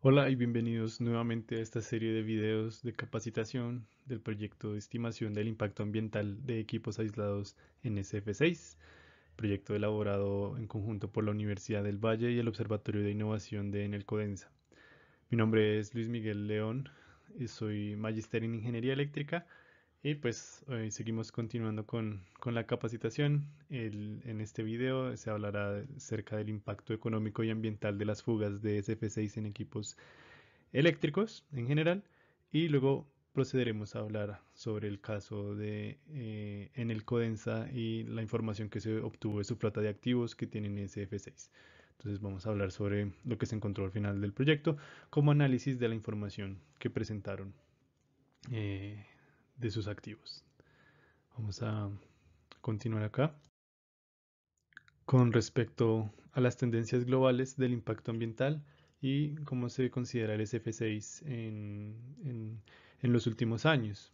Hola y bienvenidos nuevamente a esta serie de videos de capacitación del proyecto de estimación del impacto ambiental de equipos aislados en SF6, proyecto elaborado en conjunto por la Universidad del Valle y el Observatorio de Innovación de Enel Codensa. Mi nombre es Luis Miguel León y soy magíster en Ingeniería Eléctrica y pues hoy seguimos continuando con la capacitación. En este video se hablará acerca del impacto económico y ambiental de las fugas de SF6 en equipos eléctricos en general y luego procederemos a hablar sobre el caso de Enel Codensa y la información que se obtuvo de su flota de activos que tienen SF6. Entonces vamos a hablar sobre lo que se encontró al final del proyecto como análisis de la información que presentaron eh, de sus activos. Vamos a continuar acá. Con respecto a las tendencias globales del impacto ambiental y cómo se considera el SF6 en los últimos años.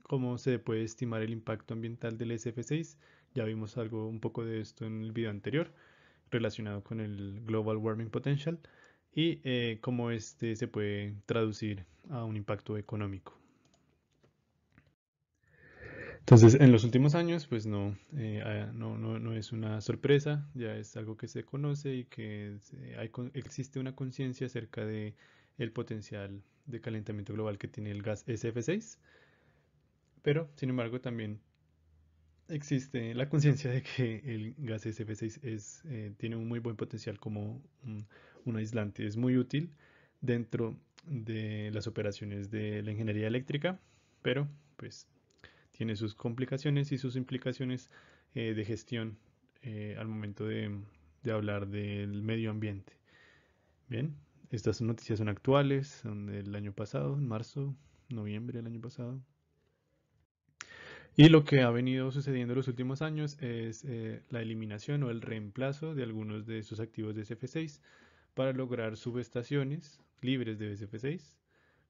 ¿Cómo se puede estimar el impacto ambiental del SF6? Ya vimos algo un poco de esto en el video anterior relacionado con el Global Warming Potential y cómo este se puede traducir a un impacto económico. Entonces, en los últimos años, pues no es una sorpresa, ya es algo que se conoce y que existe una conciencia acerca de el potencial de calentamiento global que tiene el gas SF6, pero sin embargo también existe la conciencia de que el gas SF6 tiene un muy buen potencial como un aislante, es muy útil dentro de las operaciones de la ingeniería eléctrica, pero pues tiene sus complicaciones y sus implicaciones de gestión al momento de hablar del medio ambiente. Bien, estas noticias son actuales, son del año pasado, en marzo, noviembre del año pasado. Y lo que ha venido sucediendo en los últimos años es la eliminación o el reemplazo de algunos de sus activos de SF6 para lograr subestaciones libres de SF6.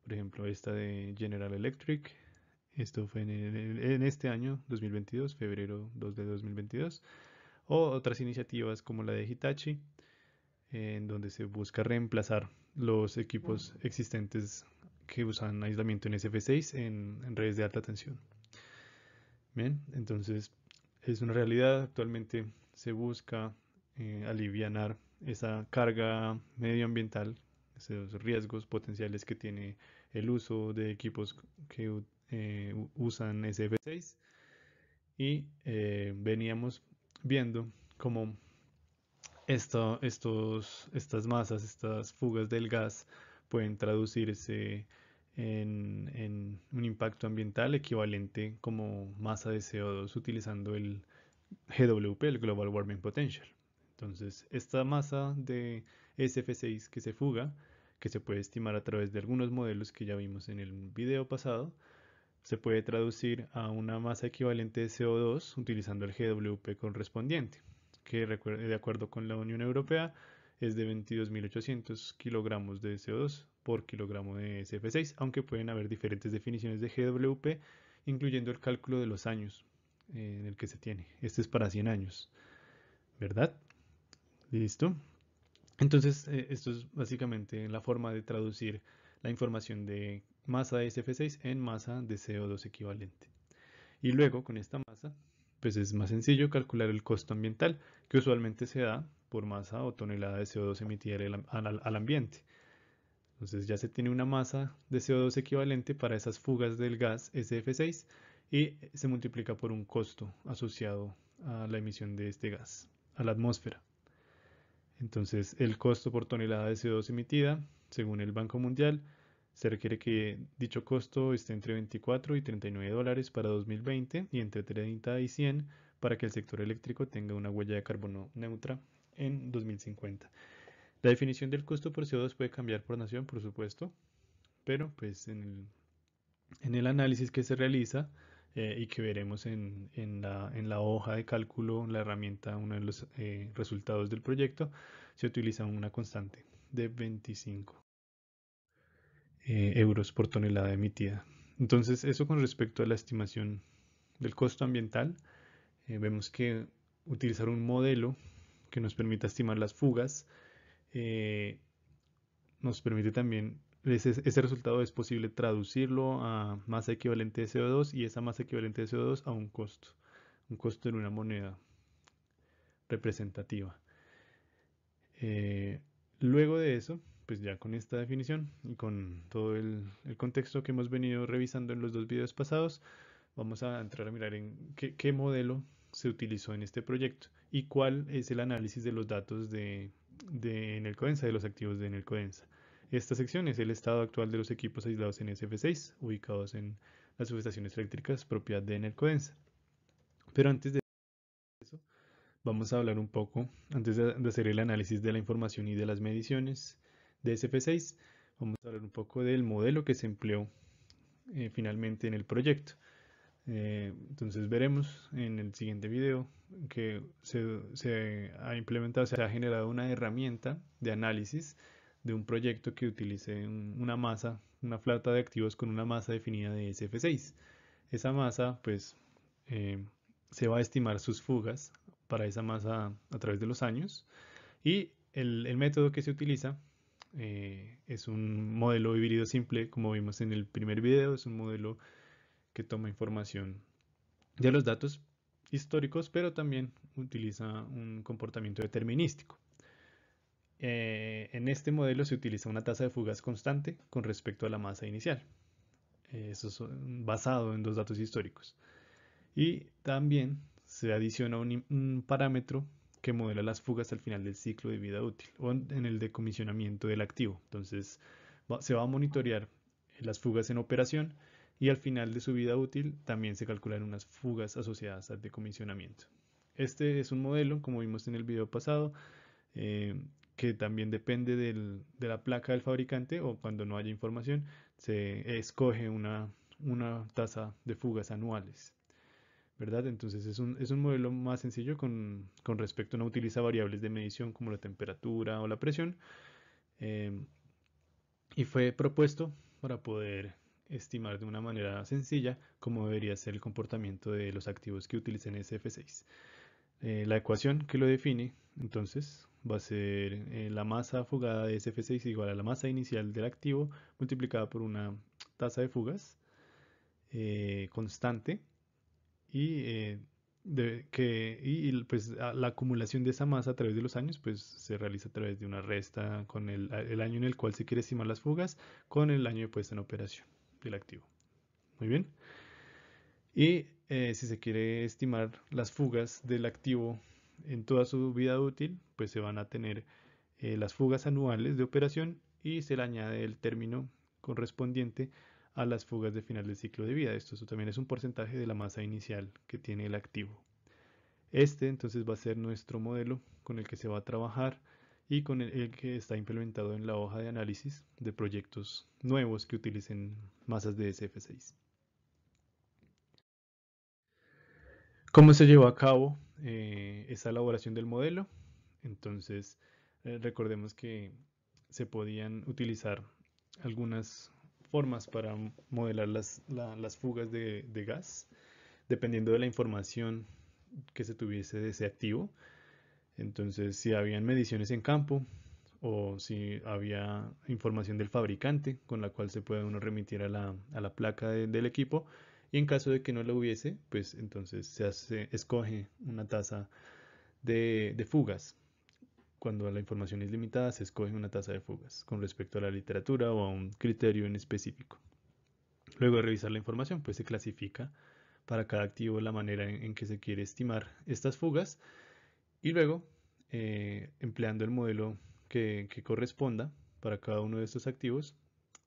Por ejemplo, esta de General Electric. Esto fue en este año, 2022, febrero 2 de 2022. O otras iniciativas como la de Hitachi, en donde se busca reemplazar los equipos existentes que usan aislamiento en SF6 en redes de alta tensión. Bien, entonces es una realidad. Actualmente se busca alivianar esa carga medioambiental, esos riesgos potenciales que tiene el uso de equipos que usan SF6 y veníamos viendo cómo estas masas, estas fugas del gas pueden traducirse en un impacto ambiental equivalente como masa de CO2 utilizando el GWP, el Global Warming Potential. Entonces, esta masa de SF6 que se fuga, que se puede estimar a través de algunos modelos que ya vimos en el video pasado, se puede traducir a una masa equivalente de CO2 utilizando el GWP correspondiente, que de acuerdo con la Unión Europea es de 22.800 kilogramos de CO2 por kilogramo de SF6, aunque pueden haber diferentes definiciones de GWP, incluyendo el cálculo de los años en el que se tiene. Este es para 100 años, ¿verdad? ¿Listo? Entonces, esto es básicamente la forma de traducir la información de masa de SF6 en masa de CO2 equivalente. Y luego, con esta masa, pues es más sencillo calcular el costo ambiental, que usualmente se da por masa o tonelada de CO2 emitida al ambiente. Entonces ya se tiene una masa de CO2 equivalente para esas fugas del gas SF6 y se multiplica por un costo asociado a la emisión de este gas a la atmósfera. Entonces, el costo por tonelada de CO2 emitida, según el Banco Mundial, se requiere que dicho costo esté entre 24 y 39 dólares para 2020 y entre 30 y 100 para que el sector eléctrico tenga una huella de carbono neutra en 2050. La definición del costo por CO2 puede cambiar por nación, por supuesto, pero pues en el análisis que se realiza y que veremos en la hoja de cálculo, la herramienta, uno de los resultados del proyecto, se utiliza una constante de 25 euros por tonelada emitida. Entonces, eso con respecto a la estimación del costo ambiental, vemos que utilizar un modelo que nos permita estimar las fugas eh, nos permite también, ese resultado es posible traducirlo a masa equivalente de CO2 y esa masa equivalente de CO2 a un costo en una moneda representativa. Eh, Luego de eso, pues ya con esta definición y con todo el contexto que hemos venido revisando en los dos videos pasados, vamos a entrar a mirar en qué modelo se utilizó en este proyecto y cuál es el análisis de los datos de Enel-Codensa, de los activos de Enel-Codensa. Esta sección es el estado actual de los equipos aislados en SF6, ubicados en las subestaciones eléctricas propiedad de Enel-Codensa. Pero antes de eso, vamos a hablar un poco, antes de hacer el análisis de la información y de las mediciones de SF6, vamos a hablar un poco del modelo que se empleó finalmente en el proyecto. Entonces veremos en el siguiente video que se ha implementado, se ha generado una herramienta de análisis de un proyecto que utilice una masa, una flauta de activos con una masa definida de SF6. Esa masa, pues, eh, se va a estimar sus fugas para esa masa a través de los años y el método que se utiliza es un modelo híbrido simple, como vimos en el primer video, es un modelo que toma información de los datos históricos, pero también utiliza un comportamiento determinístico. En este modelo se utiliza una tasa de fugas constante con respecto a la masa inicial. Eso es basado en dos datos históricos. Y también se adiciona un parámetro que modela las fugas al final del ciclo de vida útil o en el decomisionamiento del activo. Entonces se va a monitorear las fugas en operación y al final de su vida útil también se calculan unas fugas asociadas al decomisionamiento. Este es un modelo, como vimos en el video pasado, que también depende de la placa del fabricante o cuando no haya información, se escoge una tasa de fugas anuales. ¿Verdad? Entonces es un modelo más sencillo con respecto, no utiliza variables de medición como la temperatura o la presión y fue propuesto para poder estimar de una manera sencilla cómo debería ser el comportamiento de los activos que utilicen SF6. La ecuación que lo define entonces va a ser la masa fugada de SF6 igual a la masa inicial del activo multiplicada por una tasa de fugas constante y pues la acumulación de esa masa a través de los años pues se realiza a través de una resta con el año en el cual se quiere estimar las fugas con el año de puesta en operación del activo. Muy bien. Y si se quiere estimar las fugas del activo en toda su vida útil, pues se van a tener las fugas anuales de operación y se le añade el término correspondiente a las fugas de final del ciclo de vida. Esto también es un porcentaje de la masa inicial que tiene el activo. Este entonces va a ser nuestro modelo con el que se va a trabajar y con el que está implementado en la hoja de análisis de proyectos nuevos que utilicen masas de SF6. ¿Cómo se llevó a cabo esa elaboración del modelo? Entonces, recordemos que se podían utilizar algunas formas para modelar las fugas de gas, dependiendo de la información que se tuviese de ese activo. Entonces, si habían mediciones en campo o si había información del fabricante con la cual se puede uno remitir a la placa del equipo, y en caso de que no lo hubiese, pues entonces escoge una tasa de fugas. Cuando la información es limitada, se escoge una tasa de fugas con respecto a la literatura o a un criterio en específico. Luego de revisar la información, pues se clasifica para cada activo la manera en que se quiere estimar estas fugas y luego, empleando el modelo que corresponda para cada uno de estos activos,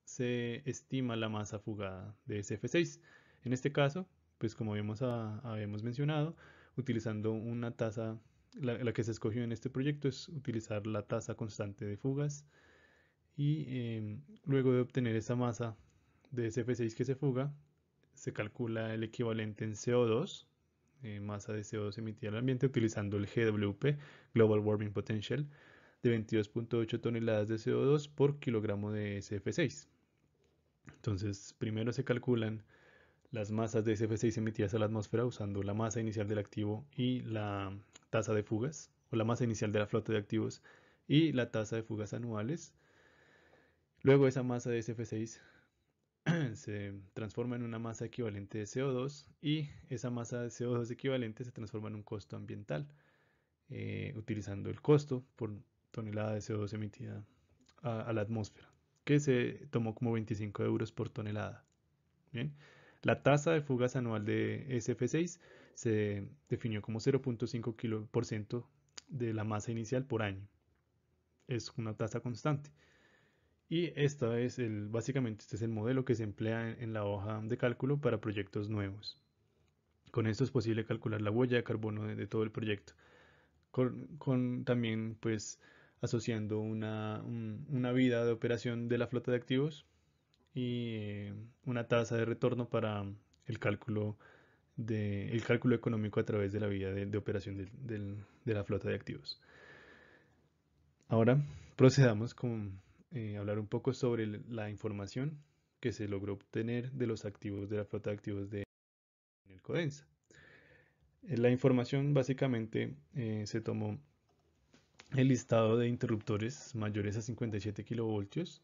se estima la masa fugada de SF6. En este caso, pues como habíamos mencionado, utilizando una tasa, la que se escogió en este proyecto es utilizar la tasa constante de fugas y luego de obtener esa masa de SF6 que se fuga, se calcula el equivalente en CO2, masa de CO2 emitida al ambiente, utilizando el GWP, Global Warming Potential, de 22.8 toneladas de CO2 por kilogramo de SF6. Entonces, primero se calculan las masas de SF6 emitidas a la atmósfera usando la masa inicial del activo y la tasa de fugas, o la masa inicial de la flota de activos y la tasa de fugas anuales. Luego esa masa de SF6 se transforma en una masa equivalente de CO2 y esa masa de CO2 equivalente se transforma en un costo ambiental, utilizando el costo por tonelada de CO2 emitida a la atmósfera, que se tomó como 25 euros por tonelada. Bien. La tasa de fugas anual de SF6 se definió como 0.5% de la masa inicial por año. Es una tasa constante. Y básicamente este es el modelo que se emplea en la hoja de cálculo para proyectos nuevos. Con esto es posible calcular la huella de carbono de todo el proyecto. Con también pues asociando una vida de operación de la flota de activos y una tasa de retorno para el cálculo el cálculo económico a través de la vida de operación de la flota de activos. Ahora procedamos con hablar un poco sobre la información que se logró obtener de los activos de la flota de activos de el Codensa. La información básicamente se tomó el listado de interruptores mayores a 57 kilovoltios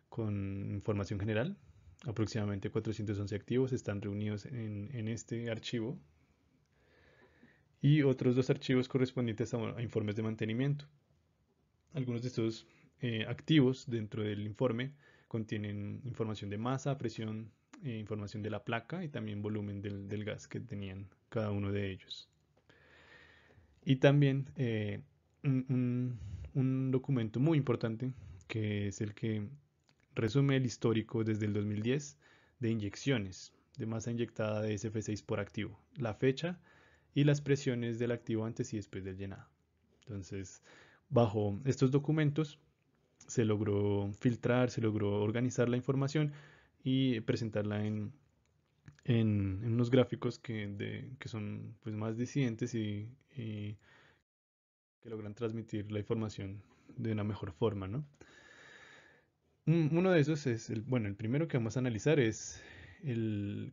con información general. Aproximadamente 411 activos están reunidos en este archivo y otros dos archivos correspondientes a informes de mantenimiento. Algunos de estos activos dentro del informe contienen información de masa, presión, información de la placa y también volumen del gas que tenían cada uno de ellos. Y también un documento muy importante que es el que resume el histórico desde el 2010 de inyecciones de masa inyectada de SF6 por activo, la fecha y las presiones del activo antes y después del llenado. Entonces, bajo estos documentos se logró filtrar, se logró organizar la información y presentarla en unos gráficos que son pues, más disidentes y que logran transmitir la información de una mejor forma, ¿no? Uno de esos es, bueno, el primero que vamos a analizar es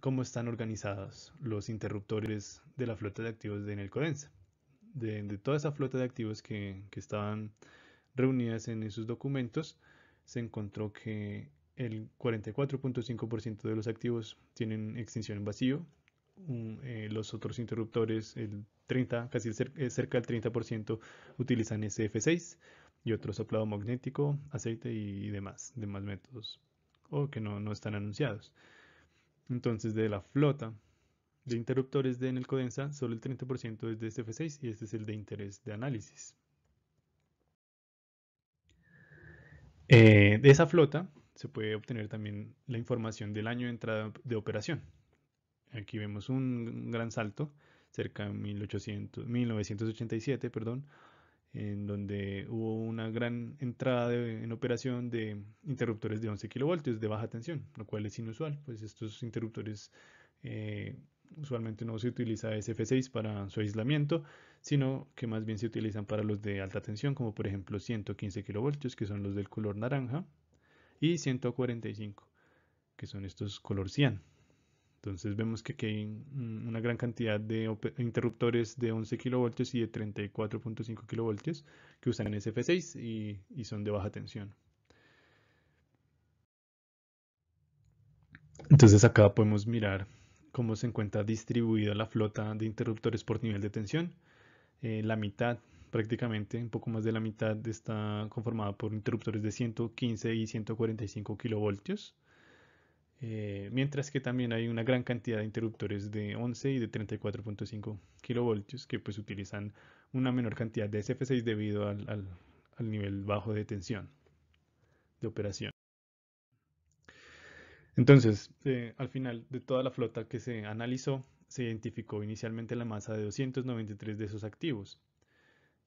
cómo están organizados los interruptores de la flota de activos de Enel-Codensa. De toda esa flota de activos que estaban reunidas en esos documentos, se encontró que el 44.5% de los activos tienen extinción en vacío, los otros interruptores, cerca del 30% utilizan SF6 y otro soplado magnético, aceite y demás métodos o que no están anunciados. Entonces, de la flota de interruptores de Enel Codensa, solo el 30% es de SF6 y este es el de interés de análisis. De esa flota se puede obtener también la información del año de entrada de operación. Aquí vemos un gran salto, cerca de 1987, perdón, en donde hubo una gran entrada en operación de interruptores de 11 kilovoltios de baja tensión, lo cual es inusual, pues estos interruptores usualmente no se utiliza SF6 para su aislamiento, sino que más bien se utilizan para los de alta tensión, como por ejemplo 115 kilovoltios, que son los del color naranja, y 145, que son estos color cian. Entonces vemos que aquí hay una gran cantidad de interruptores de 11 kilovoltios y de 34.5 kilovoltios que usan SF6 y son de baja tensión. Entonces acá podemos mirar cómo se encuentra distribuida la flota de interruptores por nivel de tensión. La mitad, prácticamente un poco más de la mitad, está conformada por interruptores de 115 y 145 kilovoltios. Mientras que también hay una gran cantidad de interruptores de 11 y de 34.5 kilovoltios que pues utilizan una menor cantidad de SF6 debido al nivel bajo de tensión de operación. Entonces, al final de toda la flota que se analizó, se identificó inicialmente la masa de 293 de esos activos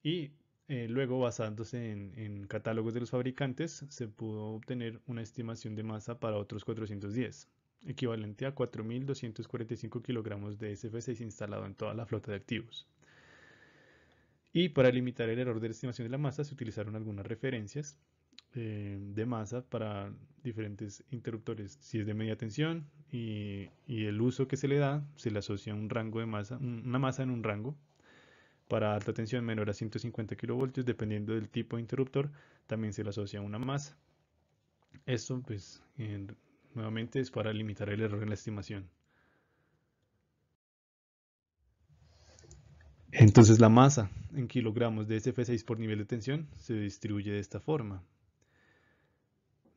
y luego, basándose en catálogos de los fabricantes, se pudo obtener una estimación de masa para otros 410, equivalente a 4.245 kilogramos de SF6 instalado en toda la flota de activos. Y para limitar el error de la estimación de la masa, se utilizaron algunas referencias de masa para diferentes interruptores. Si es de media tensión y el uso que se le da, se le asocia un rango de masa, una masa en un rango. Para alta tensión menor a 150 kilovoltios, dependiendo del tipo de interruptor, también se le asocia una masa. Esto, pues, nuevamente es para limitar el error en la estimación. Entonces la masa en kilogramos de SF6 por nivel de tensión se distribuye de esta forma.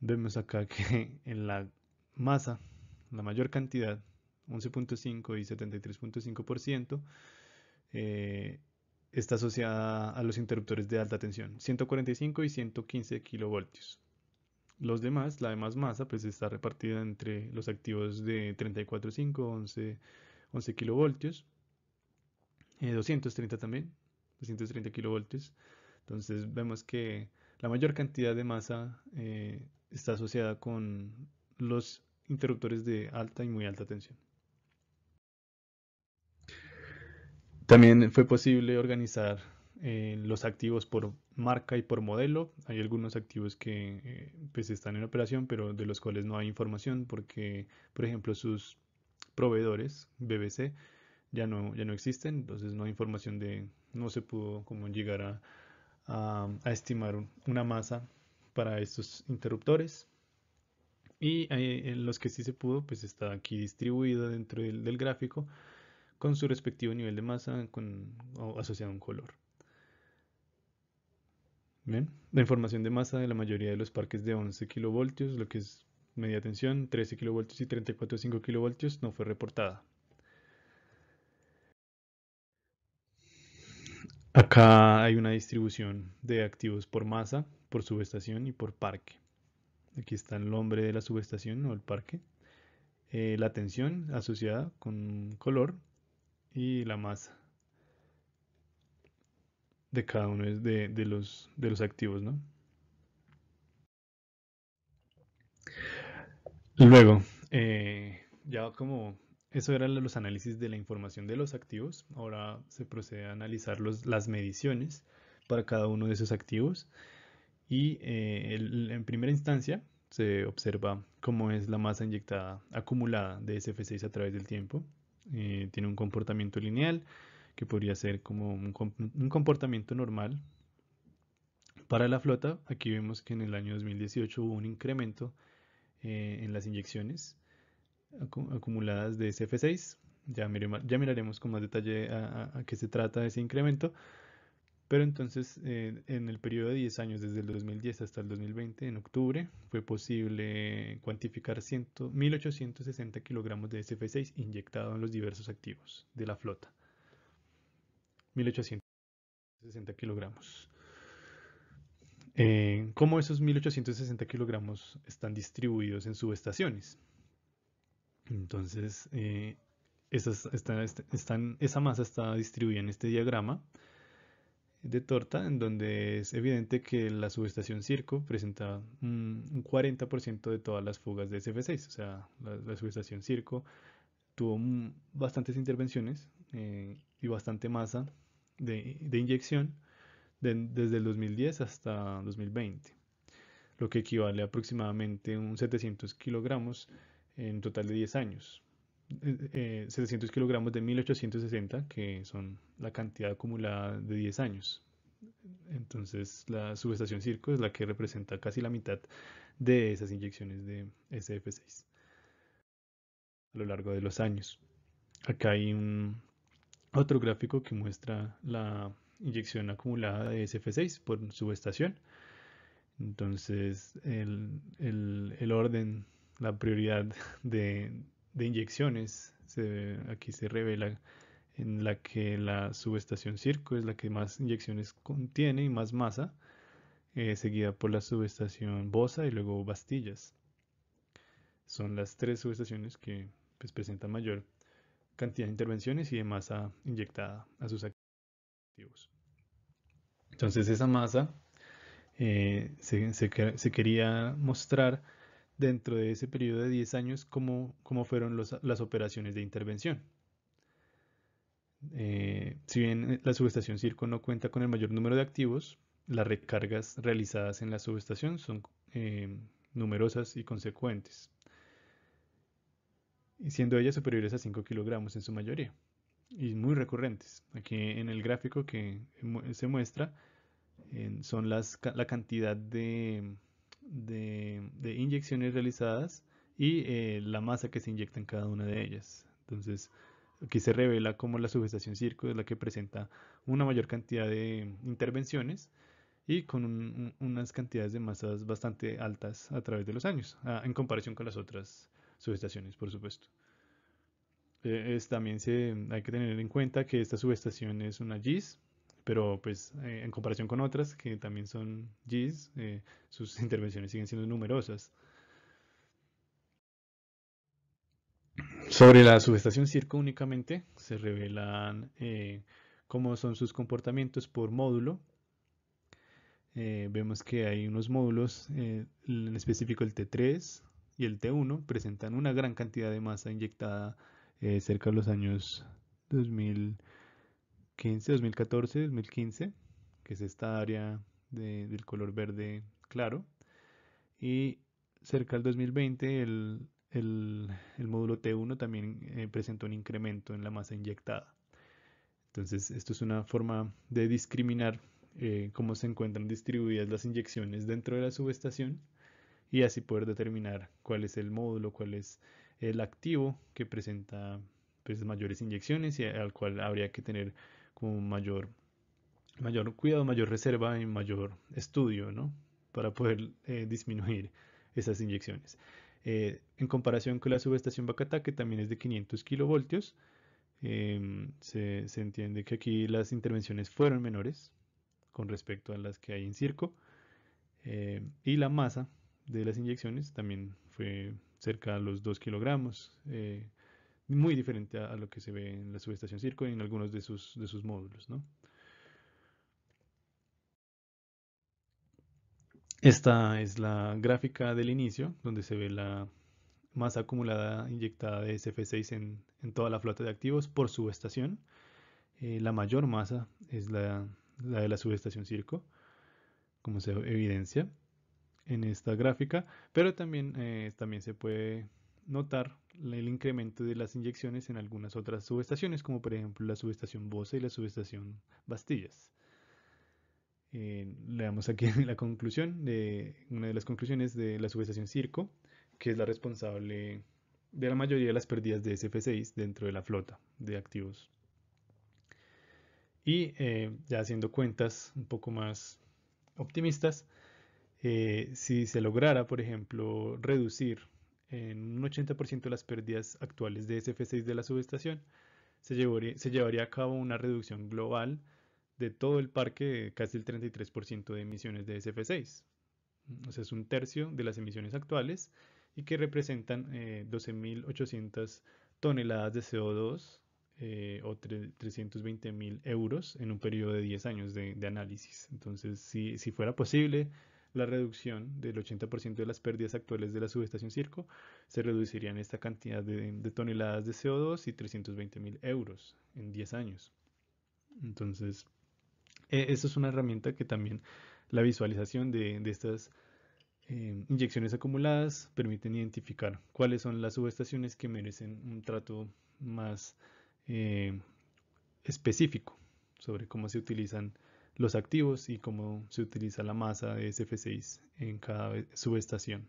Vemos acá que en la masa, la mayor cantidad, 11.5 y 73.5%, está asociada a los interruptores de alta tensión, 145 y 115 kilovoltios. Los demás, la demás masa, pues está repartida entre los activos de 34.5, 11 kilovoltios, 230 también, 230 kilovoltios. Entonces vemos que la mayor cantidad de masa está asociada con los interruptores de alta y muy alta tensión. También fue posible organizar los activos por marca y por modelo. Hay algunos activos que pues están en operación, pero de los cuales no hay información porque, por ejemplo, sus proveedores, BBC, ya no existen, entonces no hay información no se pudo como llegar a estimar una masa para estos interruptores. Y en los que sí se pudo, pues está aquí distribuido dentro del gráfico con su respectivo nivel de masa o asociado a un color. ¿Ven? La información de masa de la mayoría de los parques de 11 kilovoltios, lo que es media tensión, 13 kilovoltios y 34,5 kilovoltios, no fue reportada. Acá hay una distribución de activos por masa, por subestación y por parque. Aquí está el nombre de la subestación o el parque, la tensión asociada con color y la masa de cada uno de los activos, ¿no? Luego, ya como eso eran los análisis de la información de los activos, ahora se procede a analizar las mediciones para cada uno de esos activos y en primera instancia se observa cómo es la masa inyectada acumulada de SF6 a través del tiempo. Tiene un comportamiento lineal que podría ser como un comportamiento normal para la flota. Aquí vemos que en el año 2018 hubo un incremento en las inyecciones acumuladas de SF6. Ya miraremos con más detalle a qué se trata ese incremento. Pero entonces, en el periodo de 10 años, desde el 2010 hasta el 2020, en octubre, fue posible cuantificar 1.860 kilogramos de SF6 inyectado en los diversos activos de la flota. 1.860 kilogramos. ¿Cómo esos 1.860 kilogramos están distribuidos en subestaciones? Entonces, esa masa está distribuida en este diagrama de torta, en donde es evidente que la subestación Circo presenta un 40% de todas las fugas de SF6. O sea, la subestación Circo tuvo bastantes intervenciones y bastante masa de inyección desde el 2010 hasta 2020, lo que equivale a aproximadamente un 700 kilogramos en un total de 10 años. 700 kilogramos de 1.860, que son la cantidad acumulada de 10 años. Entonces la subestación Circo es la que representa casi la mitad de esas inyecciones de SF6 a lo largo de los años. Acá hay otro gráfico que muestra la inyección acumulada de SF6 por subestación. Entonces el orden, la prioridad de, de inyecciones aquí se revela en la que la subestación Circo es la que más inyecciones contiene y más masa, seguida por la subestación Bosa y luego Bastillas. Son las tres subestaciones que pues, presentan mayor cantidad de intervenciones y de masa inyectada a sus activos. Entonces esa masa se quería mostrar dentro de ese periodo de 10 años cómo fueron las operaciones de intervención. Si bien la subestación Circo no cuenta con el mayor número de activos, las recargas realizadas en la subestación son numerosas y consecuentes, siendo ellas superiores a 5 kilogramos en su mayoría y muy recurrentes. Aquí en el gráfico que se muestra son la cantidad de de inyecciones realizadas y la masa que se inyecta en cada una de ellas. Entonces, aquí se revela cómo la subestación Circo es la que presenta una mayor cantidad de intervenciones y con unas cantidades de masas bastante altas a través de los años, en comparación con las otras subestaciones, por supuesto. También hay que tener en cuenta que esta subestación es una GIS, pero pues en comparación con otras que también son GIS, sus intervenciones siguen siendo numerosas. Sobre la subestación Circo únicamente se revelan cómo son sus comportamientos por módulo. Vemos que hay unos módulos, en específico el T3 y el T1, presentan una gran cantidad de masa inyectada cerca de los años 2015, 2014, 2015, que es esta área del color verde claro. Y cerca del 2020 el módulo T1 también presentó un incremento en la masa inyectada. Entonces, esto es una forma de discriminar cómo se encuentran distribuidas las inyecciones dentro de la subestación y así poder determinar cuál es el módulo, cuál es el activo que presenta pues, mayores inyecciones y al cual habría que tener como mayor cuidado, mayor reserva y mayor estudio, ¿no? Para poder disminuir esas inyecciones. En comparación con la subestación Bacatá, que también es de 500 kilovoltios, se entiende que aquí las intervenciones fueron menores con respecto a las que hay en Circo y la masa de las inyecciones también fue cerca de los 2 kilogramos, muy diferente a lo que se ve en la subestación Circo y en algunos de sus módulos, ¿no? Esta es la gráfica del inicio, donde se ve la masa acumulada inyectada de SF6 en toda la flota de activos por subestación. La mayor masa es la de la subestación Circo, como se evidencia en esta gráfica, pero también se puede notar el incremento de las inyecciones en algunas otras subestaciones, como por ejemplo la subestación Bosa y la subestación Bastillas. Leamos aquí la conclusión de una de las conclusiones de la subestación Circo, que es la responsable de la mayoría de las pérdidas de SF6 dentro de la flota de activos. Y ya haciendo cuentas un poco más optimistas, si se lograra, por ejemplo, reducir en un 80% las pérdidas actuales de SF6 de la subestación, se llevaría a cabo una reducción global de todo el parque de casi el 33% de emisiones de SF6. O sea, es un tercio de las emisiones actuales y que representan 12.800 toneladas de CO2 o 320.000 euros en un periodo de 10 años de análisis. Entonces, si fuera posible la reducción del 80% de las pérdidas actuales de la subestación Circo, se reducirían esta cantidad de toneladas de CO2 y 320.000 euros en 10 años. Entonces, esta es una herramienta que también la visualización de estas inyecciones acumuladas permiten identificar cuáles son las subestaciones que merecen un trato más eh, específico sobre cómo se utilizan los activos y cómo se utiliza la masa de SF6 en cada subestación.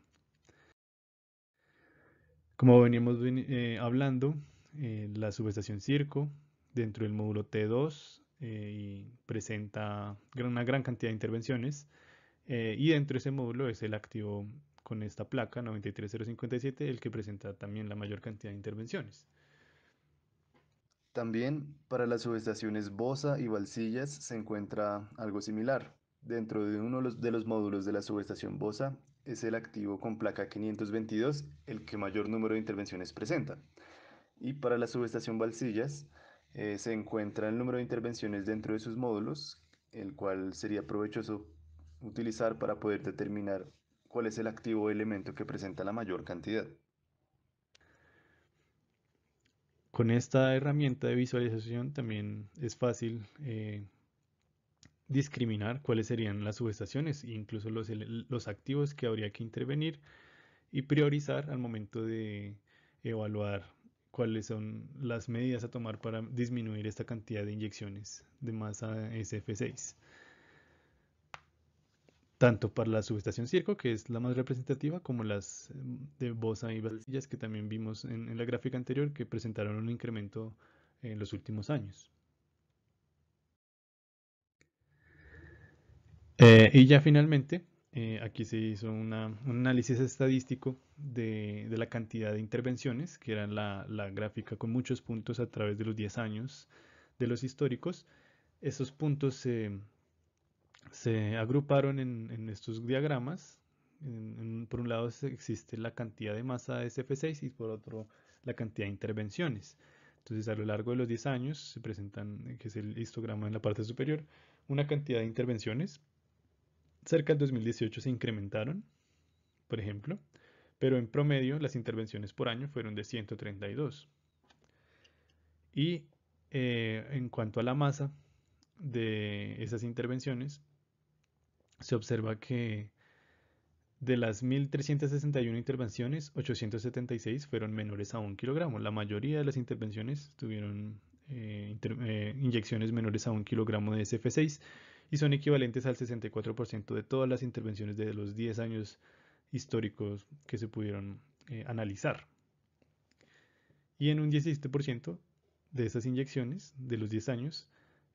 Como veníamos hablando, la subestación Circo dentro del módulo T2 presenta una gran cantidad de intervenciones y dentro de ese módulo es el activo con esta placa 93057 el que presenta también la mayor cantidad de intervenciones. También para las subestaciones Bosa y Balsillas se encuentra algo similar. Dentro de uno de los módulos de la subestación Bosa es el activo con placa 522 el que mayor número de intervenciones presenta. Y para la subestación Balsillas se encuentra el número de intervenciones dentro de sus módulos, el cual sería provechoso utilizar para poder determinar cuál es el activo o elemento que presenta la mayor cantidad. Con esta herramienta de visualización también es fácil discriminar cuáles serían las subestaciones e incluso los activos que habría que intervenir y priorizar al momento de evaluar cuáles son las medidas a tomar para disminuir esta cantidad de inyecciones de masa SF6. tanto para la subestación Circo, que es la más representativa, como las de Bosa y Valdillas, que también vimos en la gráfica anterior, que presentaron un incremento en los últimos años. Y ya finalmente, aquí se hizo un análisis estadístico de la cantidad de intervenciones, que era la gráfica con muchos puntos a través de los 10 años de los históricos. Esos puntos se agruparon en estos diagramas. Por un lado existe la cantidad de masa de SF6 y por otro la cantidad de intervenciones. Entonces a lo largo de los 10 años se presentan, que es el histograma en la parte superior, una cantidad de intervenciones. Cerca del 2018 se incrementaron, por ejemplo, pero en promedio las intervenciones por año fueron de 132. Y en cuanto a la masa de esas intervenciones, se observa que de las 1.361 intervenciones, 876 fueron menores a 1 kilogramo. La mayoría de las intervenciones tuvieron inyecciones menores a 1 kilogramo de SF6 y son equivalentes al 64% de todas las intervenciones de los 10 años históricos que se pudieron analizar. Y en un 17% de esas inyecciones de los 10 años,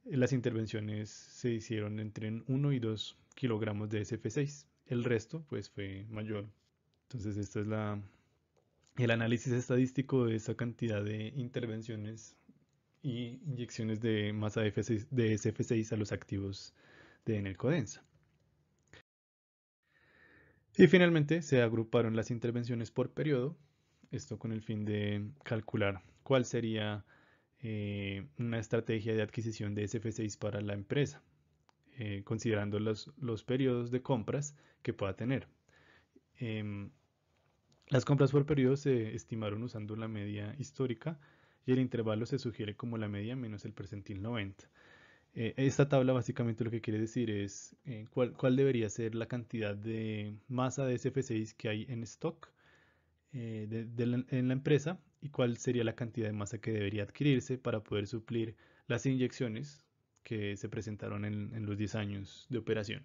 las intervenciones se hicieron entre 1 y 2 kilogramos de SF6. El resto pues fue mayor. Entonces este es el análisis estadístico de esa cantidad de intervenciones y inyecciones de masa de SF6 a los activos de Enelcodensa. Y finalmente se agruparon las intervenciones por periodo, esto con el fin de calcular cuál sería una estrategia de adquisición de SF6 para la empresa, considerando los periodos de compras que pueda tener. Las compras por periodo se estimaron usando la media histórica y el intervalo se sugiere como la media menos el percentil 90. Esta tabla básicamente lo que quiere decir es cuál debería ser la cantidad de masa de SF6 que hay en stock en la empresa y cuál sería la cantidad de masa que debería adquirirse para poder suplir las inyecciones que se presentaron en los 10 años de operación.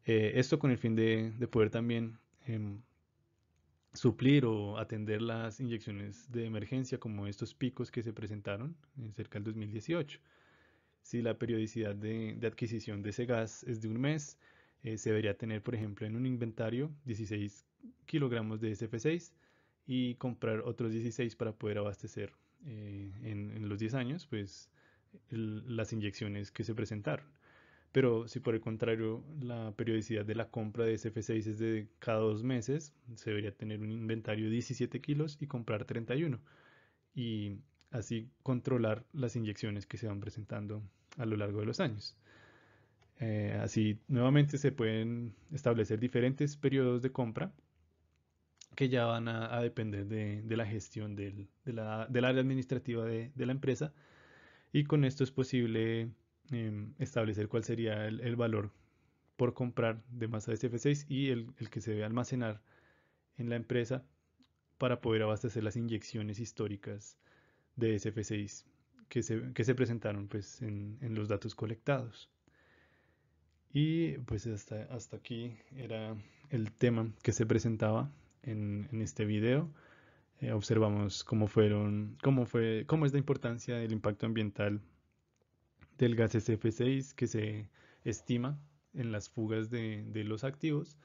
Esto con el fin de poder también suplir o atender las inyecciones de emergencia como estos picos que se presentaron cerca del 2018. Si la periodicidad de adquisición de ese gas es de un mes, se debería tener, por ejemplo, en un inventario 16 kilogramos de SF6 y comprar otros 16 para poder abastecer en los 10 años pues, las inyecciones que se presentaron. Pero si por el contrario la periodicidad de la compra de SF6 es de cada 2 meses, se debería tener un inventario de 17 kilos y comprar 31. Y así controlar las inyecciones que se van presentando a lo largo de los años. Así nuevamente se pueden establecer diferentes periodos de compra que ya van a depender de la gestión del área administrativa de la empresa y con esto es posible establecer cuál sería el valor por comprar de masa de SF6 y el que se debe almacenar en la empresa para poder abastecer las inyecciones históricas de SF6 que se presentaron pues, en los datos colectados. Y pues hasta aquí era el tema que se presentaba en este video. Observamos cómo es la importancia del impacto ambiental del gas SF6 que se estima en las fugas de los activos,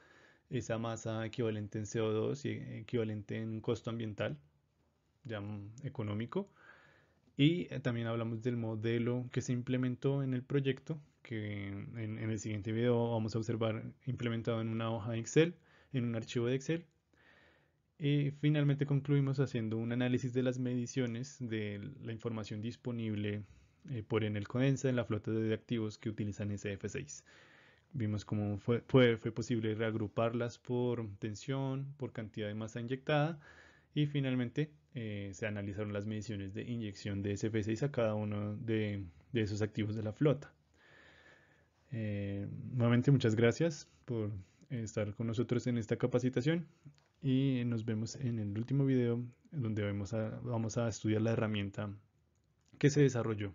esa masa equivalente en CO2 y equivalente en costo ambiental, ya económico. Y también hablamos del modelo que se implementó en el proyecto, que en el siguiente video vamos a observar implementado en una hoja de Excel, en un archivo de Excel. Y finalmente concluimos haciendo un análisis de las mediciones de la información disponible por Enelcodensa en la flota de activos que utilizan SF6. Vimos cómo fue posible reagruparlas por tensión, por cantidad de masa inyectada y finalmente se analizaron las mediciones de inyección de SF6 a cada uno de esos activos de la flota. Nuevamente muchas gracias por estar con nosotros en esta capacitación y nos vemos en el último video donde vamos a estudiar la herramienta que se desarrolló